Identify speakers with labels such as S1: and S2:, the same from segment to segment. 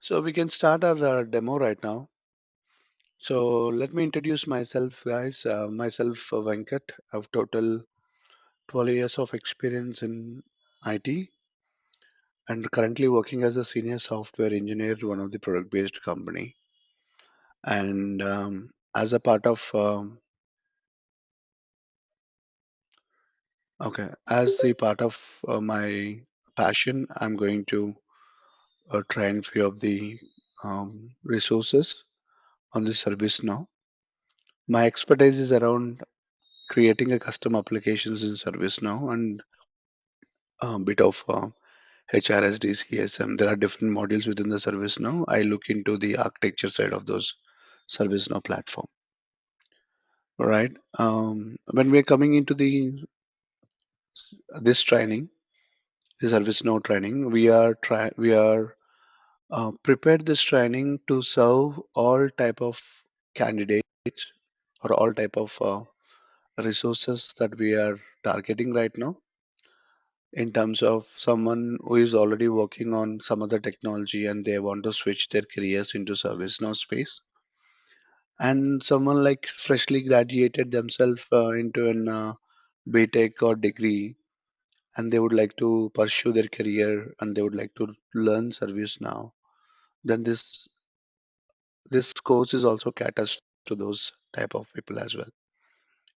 S1: So we can start our demo right now. So let me introduce myself, guys. Myself, Venkat. I have total 12 years of experience in IT and currently working as a senior software engineer, one of the product-based company. And as a part of, okay, as the part of my passion, I'm going to try and few of the resources on the service now. My expertise is around creating a custom applications in ServiceNow and a bit of HRSD, CSM. There are different modules within the ServiceNow. I look into the architecture side of those ServiceNow platform. All right. When we're coming into the this training, the ServiceNow training, we are prepared this training to serve all type of candidates or all type of resources that we are targeting right now in terms of someone who is already working on some other technology and they want to switch their careers into ServiceNow space, and someone like freshly graduated themselves into an BTech or degree, and they would like to pursue their career and they would like to learn ServiceNow, then this course is also caters to those type of people as well.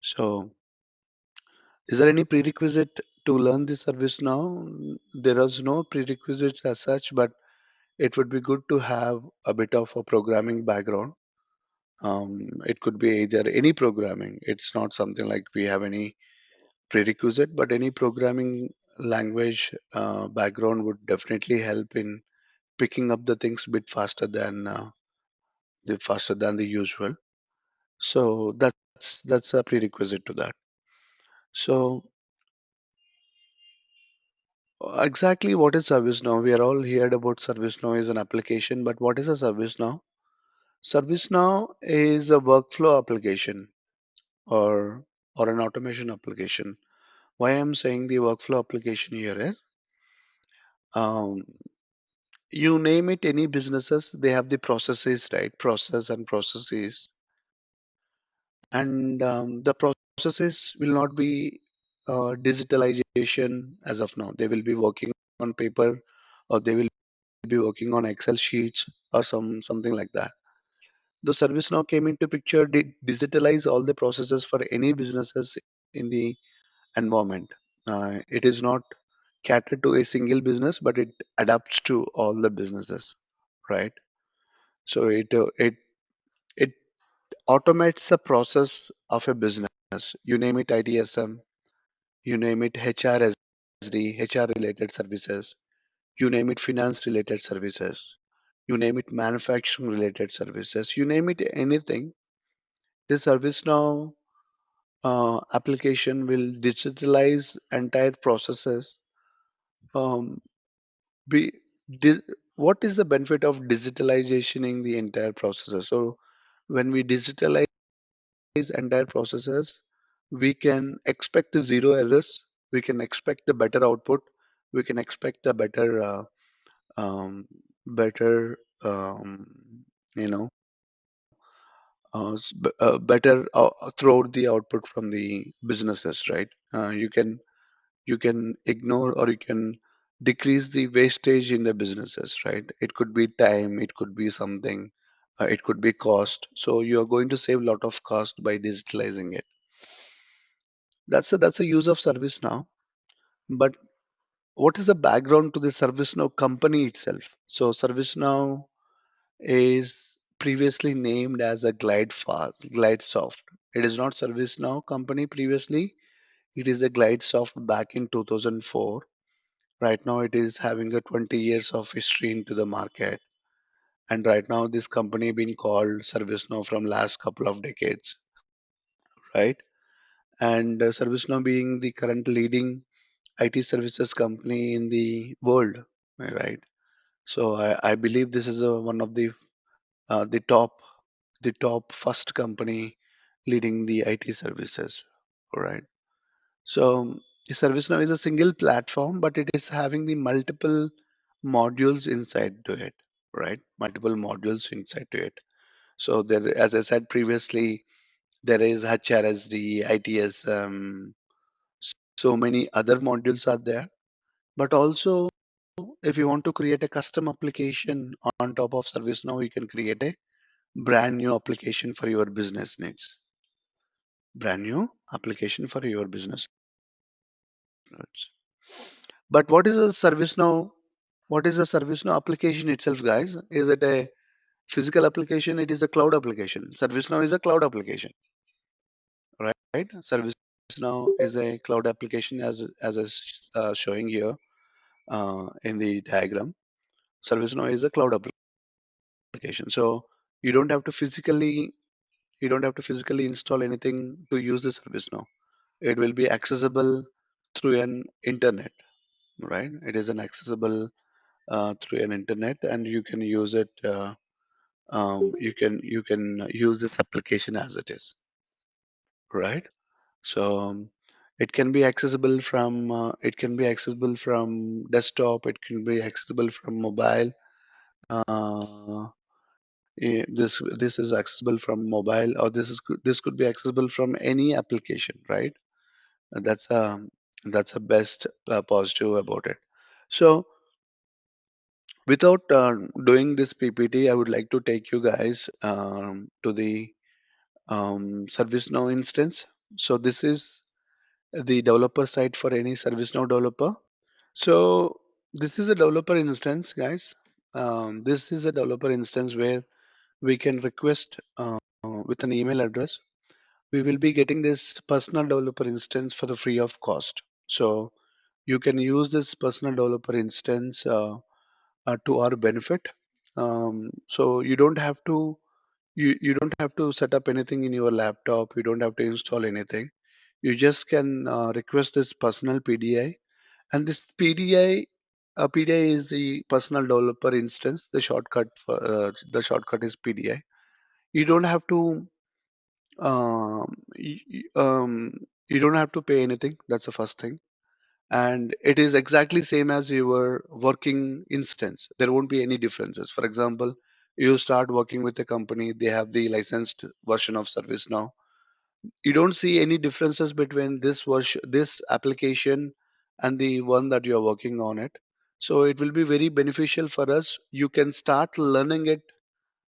S1: So is there any prerequisite to learn this ServiceNow? There is no prerequisites as such, but it would be good to have a bit of a programming background. It could be either any programming. It's not something like we have any prerequisite, but any programming language background would definitely help in picking up the things a bit faster than the usual. So that's a prerequisite to that. So exactly what is ServiceNow? We are all heard about ServiceNow as an application, but what is a ServiceNow? ServiceNow is a workflow application or an automation application. Why I'm saying the workflow application here is, um, you name it, any businesses, they have the processes, right? Process and processes. And the processes will not be digitalization as of now. They will be working on paper or they will be working on Excel sheets or something like that. The ServiceNow came into picture, did digitalize all the processes for any businesses in the environment. It is not catered to a single business, but it adapts to all the businesses, right? So it automates the process of a business. You name it ITSM, you name it HRSD, HR related services, you name it finance related services, you name it manufacturing related services, you name it anything. This ServiceNow application will digitalize entire processes. Um, be, di- what is the benefit of digitalizationing the entire processes? So when we digitalize entire processes, we can expect zero errors. We can expect a better output. We can expect a um, better, you know, better throughout the output from the businesses, right? You can ignore or you can decrease the wastage in the businesses, right? It could be time, it could be something, it could be cost. So you are going to save a lot of cost by digitalizing it. That's a use of service now. But what is the background to the ServiceNow company itself? So ServiceNow is previously named as a GlideSoft. It is not ServiceNow company previously. It is a GlideSoft back in 2004. Right now, it is having a 20 years of history into the market. And right now, this company been called ServiceNow from last couple of decades, right? And ServiceNow being the current leading IT services company in the world, right? So I believe this is one of uh, the top the top first company leading the IT services, right? So the ServiceNow is a single platform, but it is having the multiple modules inside to it, right? Multiple modules inside to it. So there, as I said previously, there is HRSD, ITSM, so many other modules are there. But also, if you want to create a custom application on top of ServiceNow, you can create a brand new application for your business needs. Brand new application for your business needs. But what is a ServiceNow? What is a ServiceNow application itself, guys? Is it a physical application? It is a cloud application. ServiceNow is a cloud application, right? ServiceNow is a cloud application as is showing here in the diagram. ServiceNow is a cloud application. So you don't have to physically install anything to use the ServiceNow. It will be accessible through an internet, right? It is an accessible through an internet, and you can use it. You can use this application as it is, right? So it can be accessible from desktop. It can be accessible from mobile. Uh, this is accessible from mobile, or this could be accessible from any application, right? That's a best positive about it. So without doing this PPT, I would like to take you guys to the ServiceNow instance. So this is the developer site for any ServiceNow developer. So this is a developer instance, guys. This is a developer instance where we can request with an email address. We will be getting this personal developer instance for the free of cost. So you can use this personal developer instance to our benefit. So you don't have to set up anything in your laptop. You don't have to install anything. You just can request this personal PDI, and this PDI is the personal developer instance. The shortcut is PDI. You don't have to um, y- y- um, you don't have to pay anything. That's the first thing, and it is exactly same as your working instance. There won't be any differences. For example, you start working with a company, they have the licensed version of ServiceNow. You don't see any differences between this application and the one that you are working on it. So it will be very beneficial for us. You can start learning it,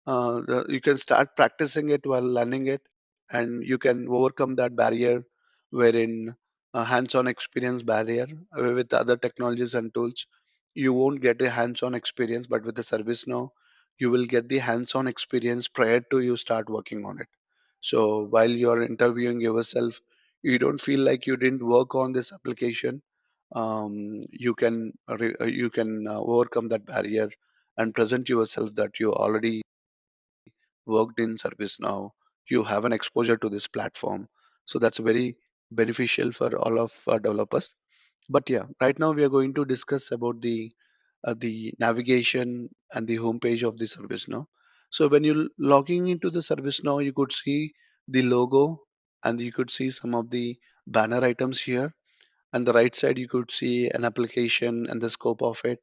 S1: you can start practicing it while learning it, and you can overcome that barrier wherein a hands-on experience barrier with other technologies and tools. You won't get a hands-on experience, but with the service now, you will get the hands-on experience prior to you start working on it. So while you're interviewing yourself, you don't feel like you didn't work on this application. You can overcome that barrier and present yourself that you already worked in ServiceNow, you have an exposure to this platform. So that's very beneficial for all of our developers. But yeah, right now we are going to discuss about the navigation and the homepage of the ServiceNow. So when you're logging into the ServiceNow, you could see the logo and you could see some of the banner items here. On the right side, you could see an application and the scope of it,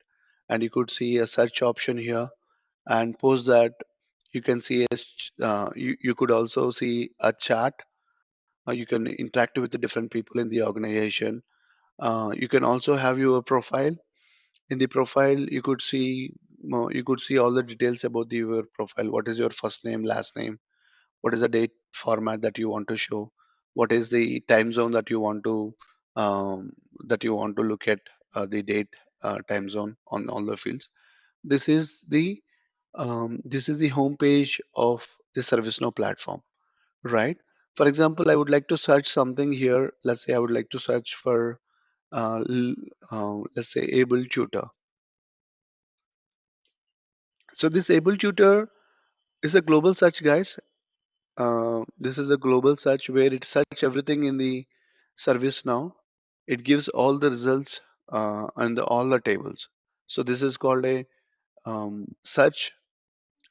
S1: and you could see a search option here. And post that, you can see you could also see a chat. You can interact with the different people in the organization. You can also have your profile. In the profile, you could see all the details about your profile. What is your first name, last name? What is the date format that you want to show? What is the time zone um, that you want to look at the date time zone on all the fields? This is the homepage of the ServiceNow platform, right? For example, I would like to search something here. Let's say I would like to search for, let's say, able tutor. So this able tutor is a global search, guys. This is a global search where it search everything in the ServiceNow. It gives all the results and all the tables. So this is called a search,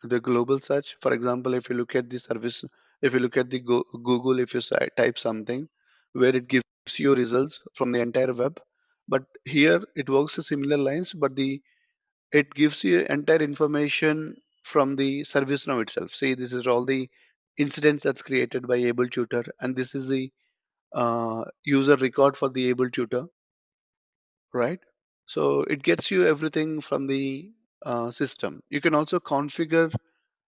S1: the global search. For example, if you look at the service, if you look at the Google, if you type something where it gives you results from the entire web, but here it works a similar lines, but it gives you entire information from the ServiceNow itself. See, this is all the incidents that's created by able tutor, and this is the user record for the able tutor, right? So it gets you everything from the system. You can also configure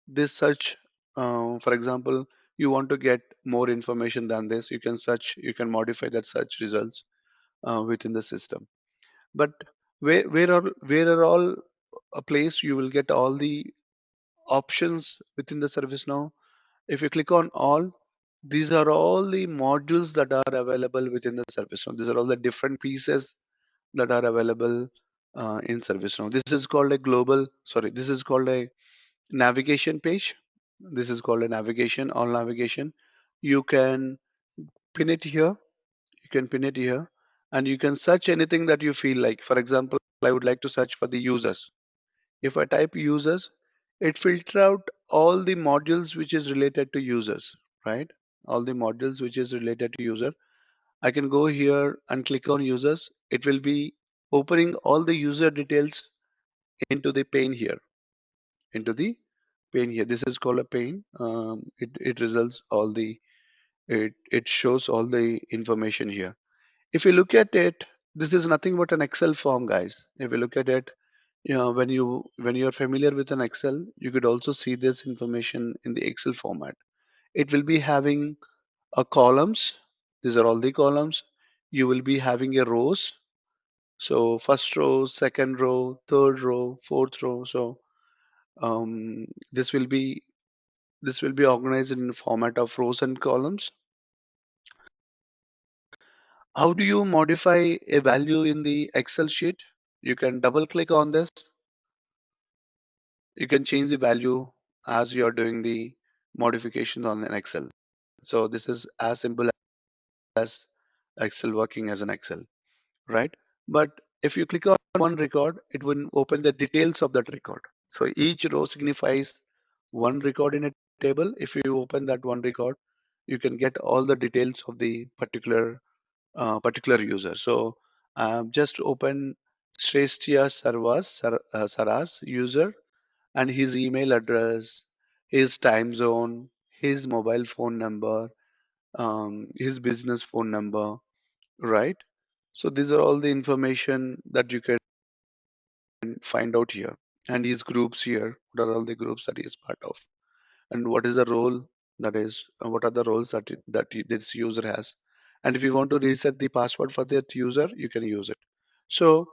S1: this search. For example, you want to get more information than this, you can search, you can modify that search results within the system. But where are all a place you will get all the options within the ServiceNow. If you click on all, these are all the modules that are available within the ServiceNow. These are all the different pieces that are available in ServiceNow. This is called a global, sorry, this is called a navigation page. This is called a navigation, all navigation. You can pin it here, you can pin it here, and you can search anything that you feel like. For example, I would like to search for the users. If I type users, it filter out all the modules which is related to users, right? All the modules which is related to user. I can go here and click on users. It will be opening all the user details into the pane here, into the pane here. This is called a pane. It results all the, it shows all the information here. If you look at it, this is nothing but an Excel form, guys. If you look at it, when you're familiar with an Excel, you could also see this information in the Excel format. It will be having a columns. These are all the columns. You will be having a rows. So first row, second row, third row, fourth row. So um, this will be this will be organized in the format of rows and columns. How do you modify a value in the Excel sheet? You can double click on this. You can change the value as you're doing the modifications on an Excel. So this is as simple as Excel working as an Excel, right? But if you click on one record, it will open the details of that record. So each row signifies one record in a table. If you open that one record, you can get all the details of the particular user. So just open Shrestya Saras user and his email address, his time zone, his mobile phone number, his business phone number, right? So these are all the information that you can find out here. And his groups here, what are all the groups that he is part of? And what is the role that is, what are the roles this user has? And if you want to reset the password for that user, you can use it. So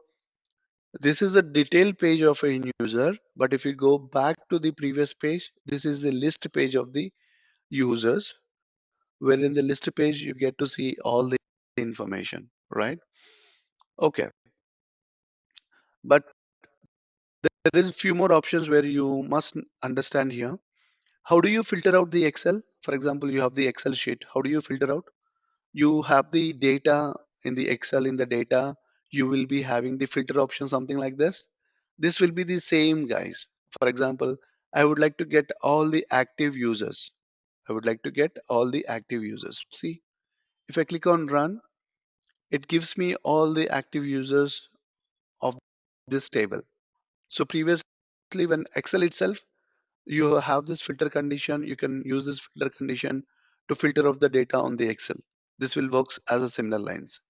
S1: this is a detailed page of a user, but if you go back to the previous page, this is the list page of the users, where in the list page you get to see all the information, right? Okay, but there is a few more options where you must understand here. How do you filter out the Excel? For example, you have the Excel sheet. How do you filter out? You have the data in the Excel, in the data, you will be having the filter option, something like this. This will be the same, guys. For example, I would like to get all the active users. I would like to get all the active users. See, if I click on run, it gives me all the active users of this table. So previously, when Excel itself, you have this filter condition, you can use this filter condition to filter out the data on the Excel. This will work as a similar lines.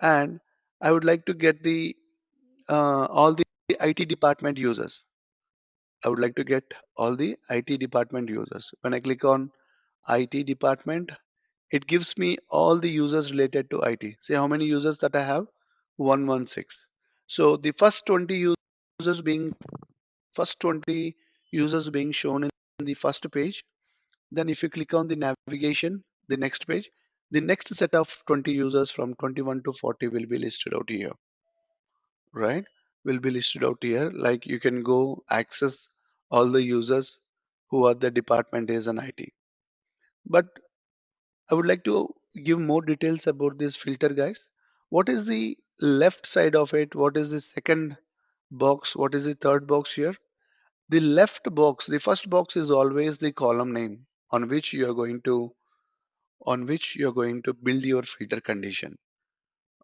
S1: And I would like to get the all the IT department users. I would like to get all the IT department users. When I click on IT department, it gives me all the users related to IT. See how many users that I have? 116. So the users being first 20 users being shown in the first page. Then if you click on the navigation, the next page, the next set of 20 users from 21 to 40 will be listed out here, right? Will be listed out here. Like you can go access all the users who are the department is an IT. But I would like to give more details about this filter, guys. What is the left side of it? What is the second box? What is the third box here? The left box, the first box is always the column name on which you are going to build your filter condition.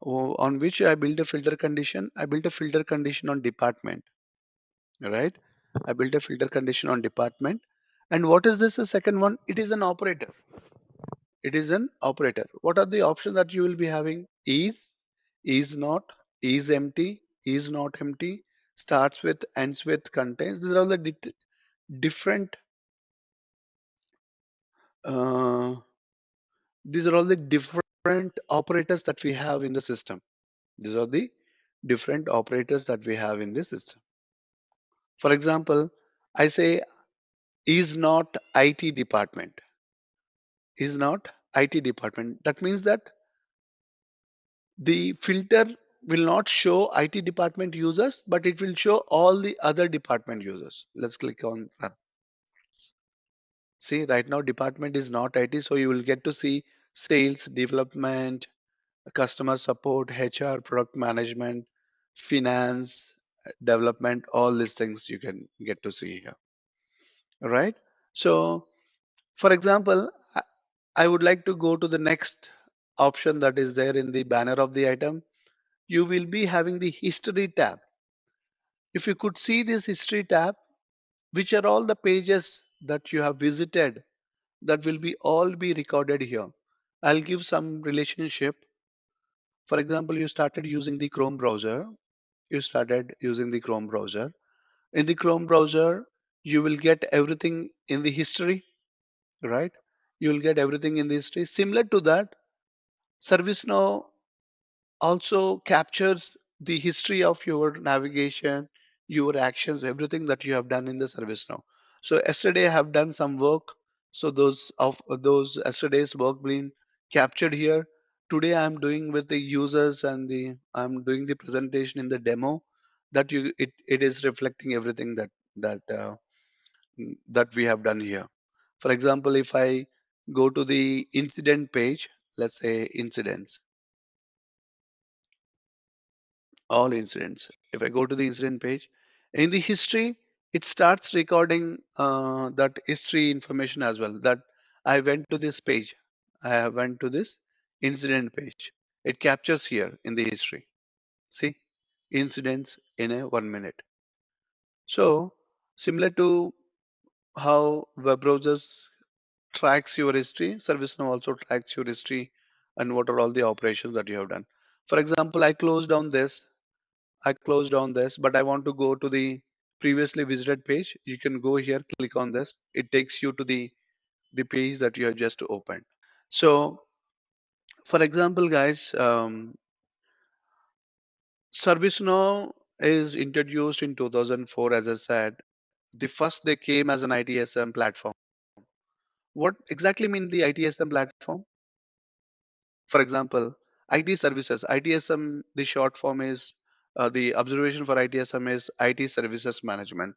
S1: On which I build a filter condition? I built a filter condition on department. right? I built a filter condition on department. And what is this? The second one, it is an operator. It is an operator. What are the options that you will be having? Is not, is empty, is not empty, starts with, ends with, contains. These are all the different. Uh, these are all the different operators that we have in the system. These are the different operators that we have in the system. For example, I say is not IT department. Is not IT department. That means that the filter will not show IT department users, but it will show all the other department users. Let's click on run. See, right now department is not IT, so you will get to see sales, development, customer support, HR, product management, finance, development, all these things you can get to see here. All right. So, for example, I would like to go to the next option that is there in the banner of the item. You will be having the history tab. If you could see this history tab, which are all the pages that you have visited, that will be all be recorded here. I'll give some relationship. For example, you started using the Chrome browser. You started using the Chrome browser. In the Chrome browser, you will get everything in the history, right? You will get everything in the history. Similar to that, ServiceNow also captures the history of your navigation, your actions, everything that you have done in the service now. So yesterday I have done some work. So those yesterday's work being captured here. Today I'm doing with the users and the I'm doing the presentation in the demo that it is reflecting everything that we have done here. For example, if I go to the incident page, let's say incidents, all incidents. If I go to the incident page, in the history, it starts recording that history information as well. That I went to this page, I went to this incident page. It captures here in the history. See, incidents in a 1 minute. So similar to how web browsers tracks your history, ServiceNow also tracks your history and what are all the operations that you have done. For example, I closed down this, but I want to go to the previously visited page. You can go here, click on this. It takes you to the page that you have just opened. So, for example, guys, ServiceNow is introduced in 2004, as I said. The first they came as an ITSM platform. What exactly mean the ITSM platform? For example, IT services, ITSM, the short form is the observation for ITSM is IT services management.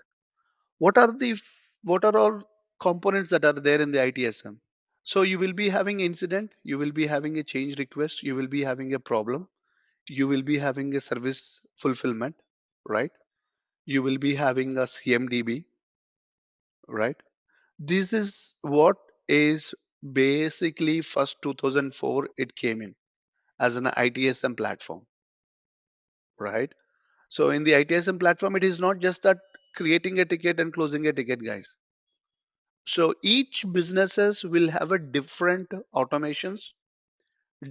S1: What are the what are all components that are there in the ITSM? So you will be having incident, you will be having a change request, you will be having a problem, you will be having a service fulfillment, right? You will be having a CMDB, right? This is what is basically first 2004 it came in as an ITSM platform, right? So in the ITSM platform, it is not just that creating a ticket and closing a ticket, guys. So each businesses will have a different automations,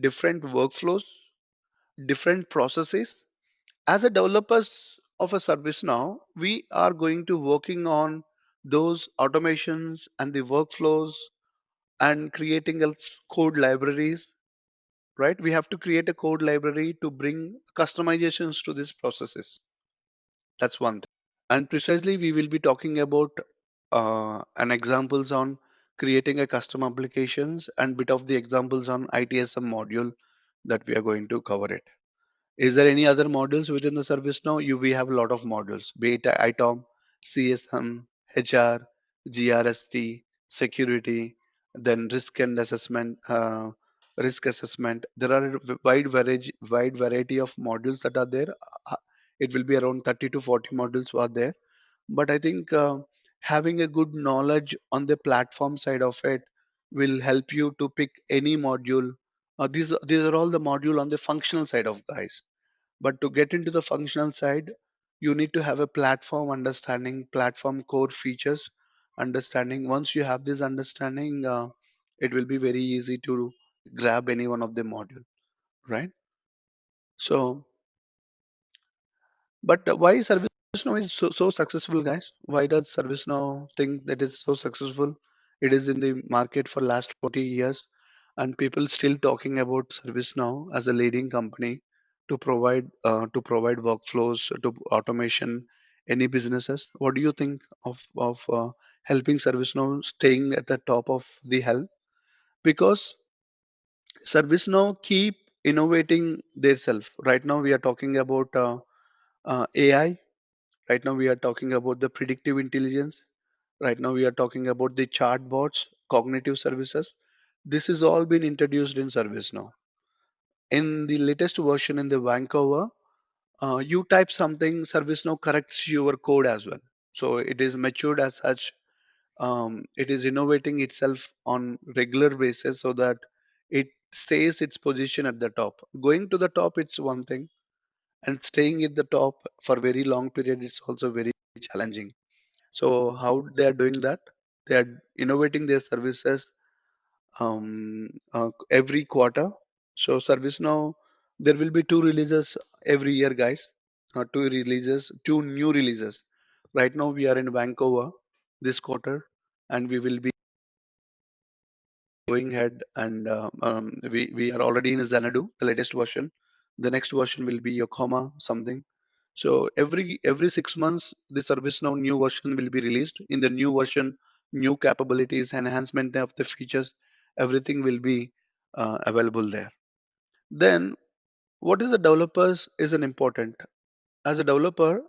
S1: different workflows, different processes. As a developers of a service now, we are going to working on those automations and the workflows and creating a code libraries, right? We have to create a code library to bring customizations to these processes. That's one thing. And precisely we will be talking about an examples on creating a custom applications and bit of the examples on ITSM module that we are going to cover it. Is there any other modules within the service now? We have a lot of modules, be it ITOM, CSM, HR, GRST, security, then risk assessment. There are a wide variety of modules that are there. Uh, It will be around 30 to 40 modules are there. But I think having a good knowledge on the platform side of it will help you to pick any module. These are all the module on the functional side of guys. But to get into the functional side, You need to have a platform understanding, platform core features understanding. Once you have this understanding, it will be very easy to grab any one of the module, right? So, but why ServiceNow is so successful, guys? Why does ServiceNow think that is so successful? It is in the market for last 40 years, and people still talking about ServiceNow as a leading company to provide workflows to automation any businesses. What do you think of helping ServiceNow staying at the top of the hell? Because ServiceNow keep innovating themselves. Right now we are talking about AI. Right now, we are talking about the predictive intelligence. Right now, we are talking about the chatbots, cognitive services. This is all been introduced in ServiceNow. In the latest version in the Vancouver, you type something, ServiceNow corrects your code as well. So it is matured as such. It is innovating itself on regular basis so that it stays its position at the top. Going to the top, it's one thing, and staying at the top for very long period is also very challenging. So how they are doing that? They are innovating their services every quarter. So ServiceNow, there will be two releases every year, guys. Two new releases. Right now we are in Vancouver this quarter, and we will be going ahead and we are already in Xanadu, the latest version. The next version will be Yokohama something. So every 6 months, the ServiceNow new version will be released. In the new version, new capabilities, enhancement of the features, everything will be available there. Then, what is the developers is an important. As a developer,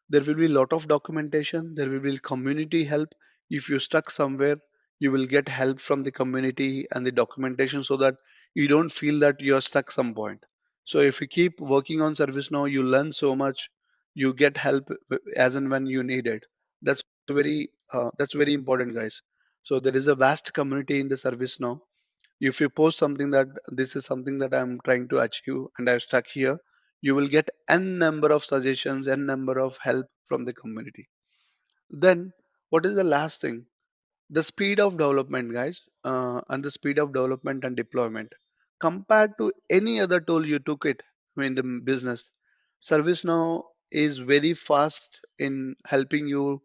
S1: there will be a lot of documentation, there will be community help. If you're stuck somewhere, you will get help from the community and the documentation so that you don't feel that you're stuck some point. So if you keep working on ServiceNow, you learn so much, you get help as and when you need it. That's very important, guys. So there is a vast community in the ServiceNow. If you post something that this is something that I'm trying to achieve and I'm stuck here, you will get n number of suggestions, n number of help from the community. Then what is the last thing? The speed of development, guys, and the speed of development and deployment compared to any other tool you took it, I mean the business. ServiceNow is very fast in helping you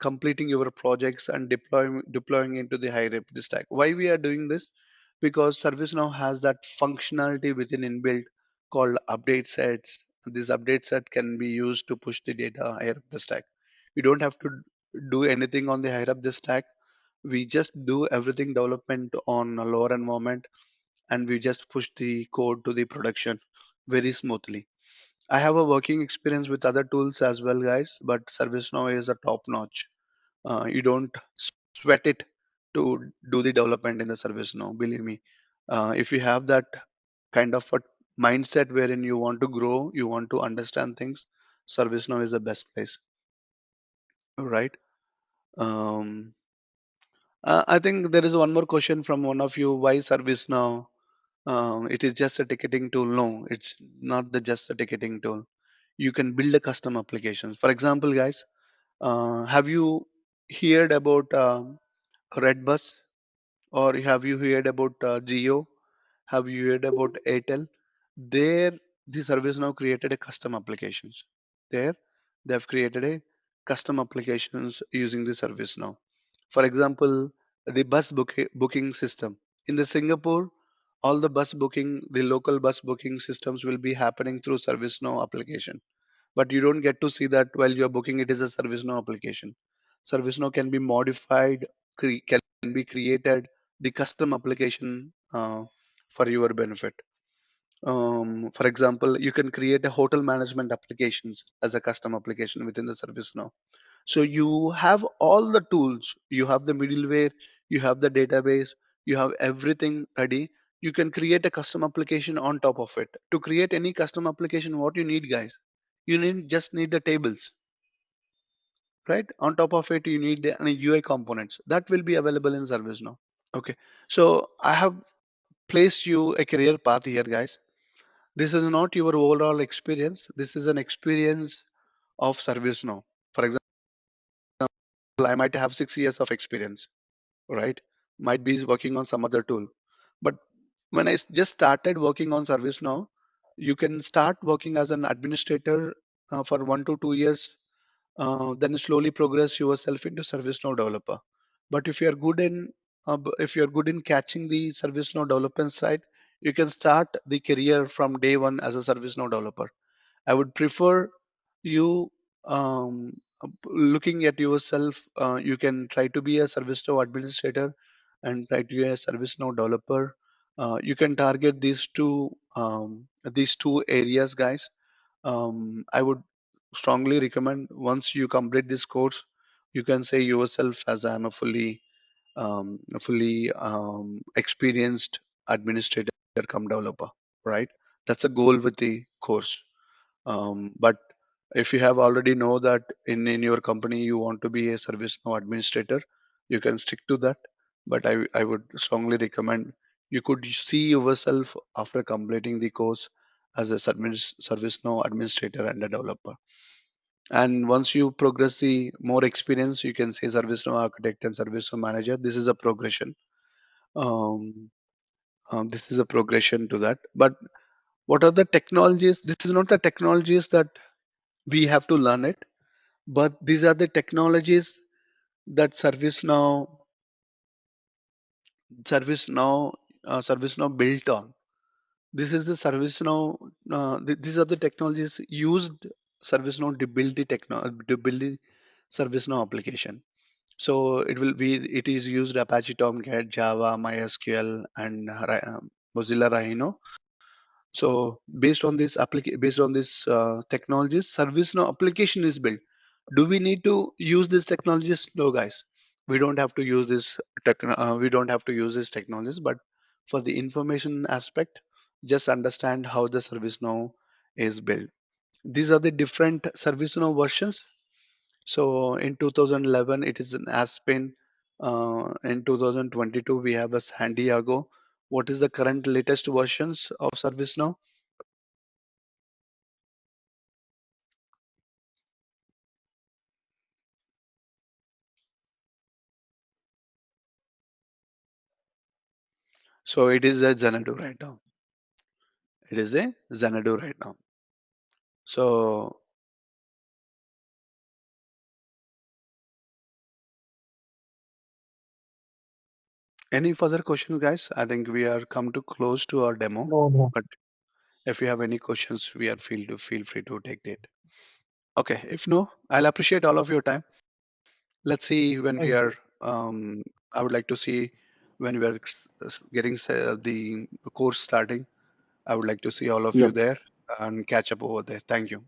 S1: completing your projects and deploying into the high rep the stack. Why we are doing this? Because ServiceNow has that functionality within inbuilt called update sets. This update set can be used to push the data higher up the stack. You don't have to do anything on the higher up the stack. We just do everything development on a lower environment, and we just push the code to the production very smoothly. I have a working experience with other tools as well, guys, but ServiceNow is a top notch. You don't sweat it to do the development in the ServiceNow, believe me. If you have that kind of a mindset wherein you want to grow, you want to understand things, ServiceNow is the best place, right? um, I think there is one more question from one of you. Why ServiceNow? It is just a ticketing tool. No, it's not just a ticketing tool. You can build a custom applications. For example, guys, have you heard about Redbus, or have you heard about Geo? Have you heard about Airtel? There, the ServiceNow created a custom applications. There, they have created a custom applications using the ServiceNow. For example, the booking system in the Singapore, all the the local bus booking systems will be happening through ServiceNow application. But you don't get to see that while you're booking, it is a ServiceNow application. ServiceNow can be modified, can be created, the custom application for your benefit. For example, you can create a hotel management applications as a custom application within the ServiceNow. So you have all the tools, you have the middleware, you have the database, you have everything ready. You can create a custom application on top of it. To create any custom application, what you need, guys? You just need the tables, right? On top of it, you need the UI components that will be available in ServiceNow. Okay, so I have placed you a career path here, guys. This is not your overall experience. This is an experience of ServiceNow. For example, I might have 6 years of experience, right? Might be working on some other tool. But when I just started working on ServiceNow, you can start working as an administrator for 1 to 2 years, then slowly progress yourself into ServiceNow developer. But if you're good in catching the ServiceNow development side, you can start the career from day one as a ServiceNow developer. I would prefer you looking at yourself. You can try to be a ServiceNow administrator and try to be a ServiceNow developer. You can target these two areas, guys. I would strongly recommend once you complete this course, you can say yourself as I'm a fully experienced administrator come developer, right? That's a goal with the course. But if you have already know that in your company you want to be a ServiceNow administrator, you can stick to that. But I would strongly recommend you could see yourself after completing the course as a ServiceNow administrator and a developer. And once you progress the more experience, you can say ServiceNow architect and ServiceNow manager. This is a progression. Um, this is a progression to that. But what are the technologies? This is not the technologies that we have to learn it, but these are the technologies that ServiceNow built on. This is the ServiceNow. These are the technologies used ServiceNow to build the ServiceNow application. So it is used Apache Tomcat, Java, MySQL, and Mozilla Rhino. So based on this technologies, ServiceNow application is built. Do we need to use these technologies? No, guys. We don't have to use we don't have to use these technologies. But for the information aspect, just understand how the ServiceNow is built. These are the different ServiceNow versions. So in 2011, it is an Aspen. In 2022, we have a San Diego. What is the current latest versions of ServiceNow? So it is a Xanadu right now. It is a Xanadu right now. So any further questions, guys? I think we are come to close to our demo.
S2: No, no.
S1: But if you have any questions, we are feel free to take it. Okay. If no, I'll appreciate all of your time. Let's see when we
S2: Thank
S1: are.
S2: you.
S1: I would like to see when we are getting the course starting. I would like to see all of you
S2: Yep.
S1: there and catch up over there. Thank you.